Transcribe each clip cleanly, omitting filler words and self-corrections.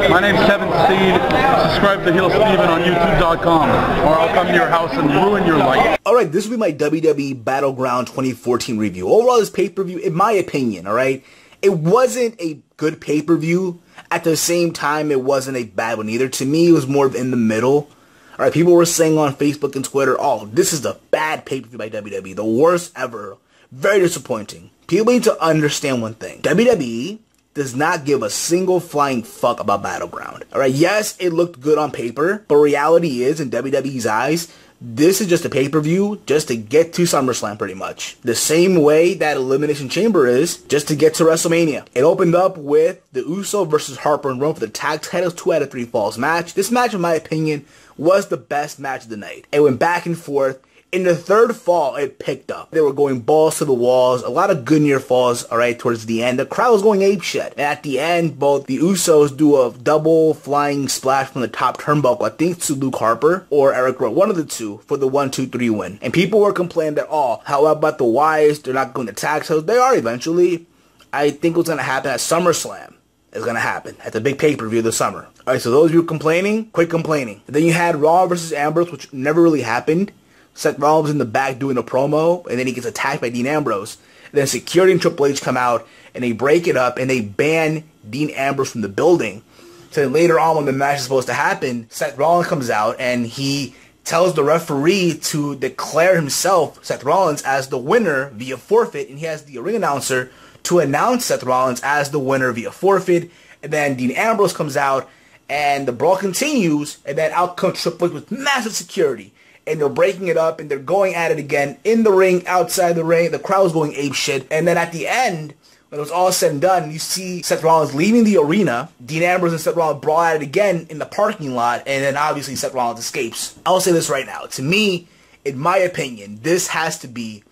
My name's Kevin Steed. Subscribe to Heel Steven on YouTube.com, or I'll come to your house and ruin your life. Alright, this will be my WWE Battleground 2014 review. Overall, this pay-per-view, in my opinion, alright, it wasn't a good pay-per-view. At the same time, it wasn't a bad one either. To me, it was more in the middle. Alright, people were saying on Facebook and Twitter, oh, this is the bad pay-per-view by WWE. The worst ever. Very disappointing. People need to understand one thing. WWE does not give a single flying fuck about Battleground. Alright, yes, it looked good on paper, but reality is, in WWE's eyes, this is just a pay-per-view just to get to SummerSlam pretty much. The same way that Elimination Chamber is just to get to WrestleMania. It opened up with the Uso versus Harper and Rowan for the tag titles 2 out of 3 falls match. This match, in my opinion, was the best match of the night. It went back and forth. In the third fall, it picked up. They were going balls to the walls. A lot of good near falls, alright, towards the end. The crowd was going apeshit. And at the end, both the Usos do a double flying splash from the top turnbuckle, I think to Luke Harper or Eric Rowan, one of the two, for the 1-2-3 win. And people were complaining that, oh, how about the Wyatts? They're not going to tag titles. They are eventually. I think what's going to happen at SummerSlam is going to happen at the big pay-per-view of the summer. Alright, so those of you complaining, quit complaining. And then you had Raw versus Ambrose, which never really happened. Seth Rollins in the back doing a promo, and then he gets attacked by Dean Ambrose. And then security and Triple H come out, and they break it up, and they ban Dean Ambrose from the building. So then later on, when the match is supposed to happen, Seth Rollins comes out, and he tells the referee to declare himself, Seth Rollins, as the winner via forfeit, and he has the ring announcer to announce Seth Rollins as the winner via forfeit. And then Dean Ambrose comes out, and the brawl continues, and then out comes Triple H with massive security. And they're breaking it up, and they're going at it again in the ring, outside the ring. The crowd's going apeshit. And then at the end, when it was all said and done, you see Seth Rollins leaving the arena. Dean Ambrose and Seth Rollins brawl at it again in the parking lot, and then obviously Seth Rollins escapes. I'll say this right now. To me, in my opinion, this has to be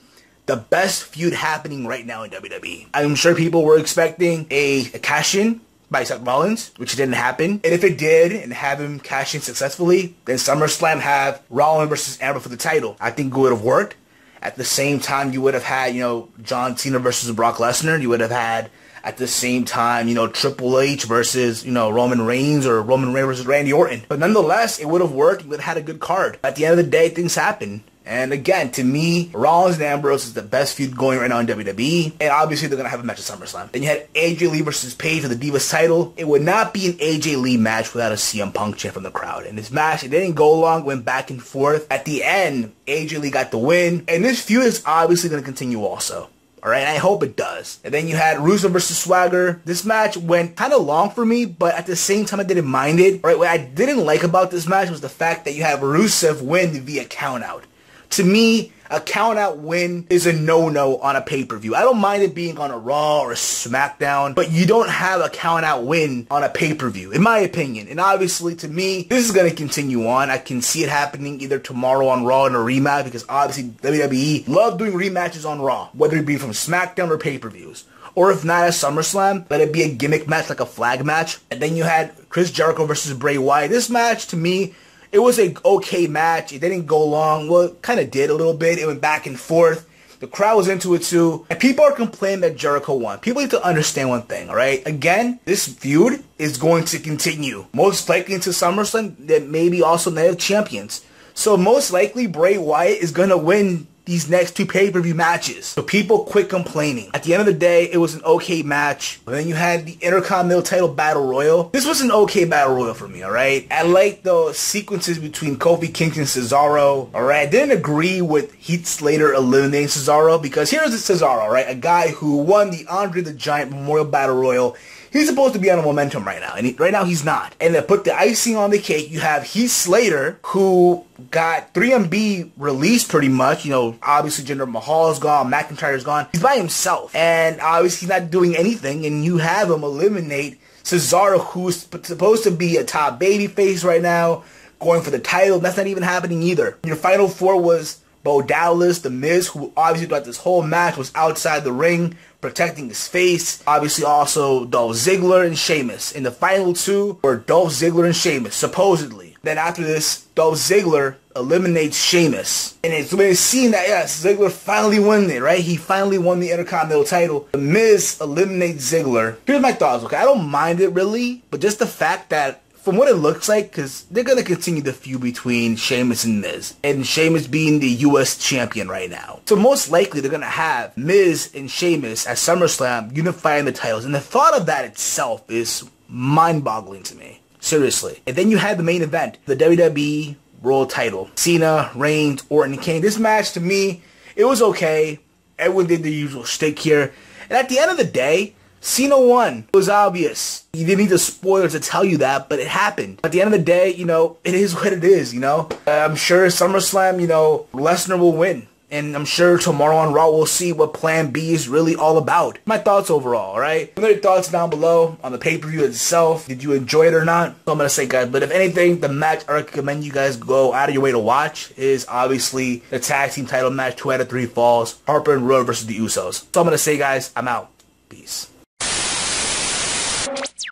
the best feud happening right now in WWE. I'm sure people were expecting a cash-in by Seth Rollins, which didn't happen. And if it did, and have him cash in successfully, then SummerSlam have Rollins versus Ambrose for the title. I think it would have worked. At the same time, you would have had, John Cena versus Brock Lesnar. You would have had, at the same time, Triple H versus, Roman Reigns, or Roman Reigns versus Randy Orton. But nonetheless, it would have worked. You would have had a good card. At the end of the day, things happen. And again, to me, Rollins and Ambrose is the best feud going right now in WWE. And obviously, they're going to have a match at SummerSlam. Then you had AJ Lee versus Paige for the Divas title. It would not be an AJ Lee match without a CM Punk chant from the crowd. And this match, it didn't go long, went back and forth. At the end, AJ Lee got the win. And this feud is obviously going to continue also. Alright, I hope it does. And then you had Rusev versus Swagger. This match went kind of long for me, but at the same time, I didn't mind it. Alright, what I didn't like about this match was the fact that you have Rusev win via countout. To me, a count-out win is a no-no on a pay-per-view. I don't mind it being on a Raw or a SmackDown, but you don't have a count-out win on a pay-per-view, in my opinion. And obviously, to me, this is going to continue on. I can see it happening either tomorrow on Raw in a rematch, because obviously WWE love doing rematches on Raw, whether it be from SmackDown or pay-per-views. Or if not at SummerSlam, let it be a gimmick match like a flag match. And then you had Chris Jericho versus Bray Wyatt. This match, to me, it was an okay match. It didn't go long. Well, it kind of did a little bit. It went back and forth. The crowd was into it too. And people are complaining that Jericho won. People need to understand one thing, alright? Again, this feud is going to continue. Most likely into SummerSlam, then maybe also Night of Champions. So most likely Bray Wyatt is going to win these next 2 pay-per-view matches. So people quit complaining. At the end of the day, it was an okay match. But then you had the Intercontinental title Battle Royal. This was an okay Battle Royal for me, alright? I liked the sequences between Kofi Kingston and Cesaro, alright? I didn't agree with Heath Slater eliminating Cesaro, because here's Cesaro, right? A guy who won the Andre the Giant Memorial Battle Royal. He's supposed to be on a momentum right now, and right now he's not. And to put the icing on the cake, you have Heath Slater, who got 3MB released pretty much. Obviously Jinder Mahal's gone, McIntyre's gone. He's by himself, and obviously he's not doing anything, and you have him eliminate Cesaro, who's supposed to be a top babyface right now, going for the title. That's not even happening either. Your final 4 was Bo Dallas, The Miz, who obviously throughout this whole match was outside the ring, protecting his face. Obviously also Dolph Ziggler and Sheamus. And the final 2 were Dolph Ziggler and Sheamus, supposedly. Then after this, Dolph Ziggler eliminates Sheamus. And it's been seen that, yes, Ziggler finally won it, right? He finally won the Intercontinental title. The Miz eliminates Ziggler. Here's my thoughts, okay? I don't mind it really, but just the fact that from what it looks like, because they're going to continue the feud between Sheamus and Miz. And Sheamus being the U.S. champion right now. So most likely they're going to have Miz and Sheamus at SummerSlam unifying the titles. And the thought of that itself is mind-boggling to me. Seriously. And then you had the main event, the WWE World title. Cena, Reigns, Orton, and Kane. This match, to me, it was okay. Everyone did the usual shtick here. And at the end of the day, Cena won. It was obvious. You didn't need the spoilers to tell you that, but it happened. At the end of the day, you know, it is what it is, you know. I'm sure SummerSlam, you know, Lesnar will win. And I'm sure tomorrow on Raw we'll see what Plan B is really all about. My thoughts overall, alright? Let me know your thoughts down below on the pay-per-view itself. Did you enjoy it or not? So I'm going to say, guys, but if anything, the match I recommend you guys go out of your way to watch is obviously the tag team title match, 2 out of 3 falls. Harper and Roode versus the Usos. So I'm going to say, guys, I'm out. Peace.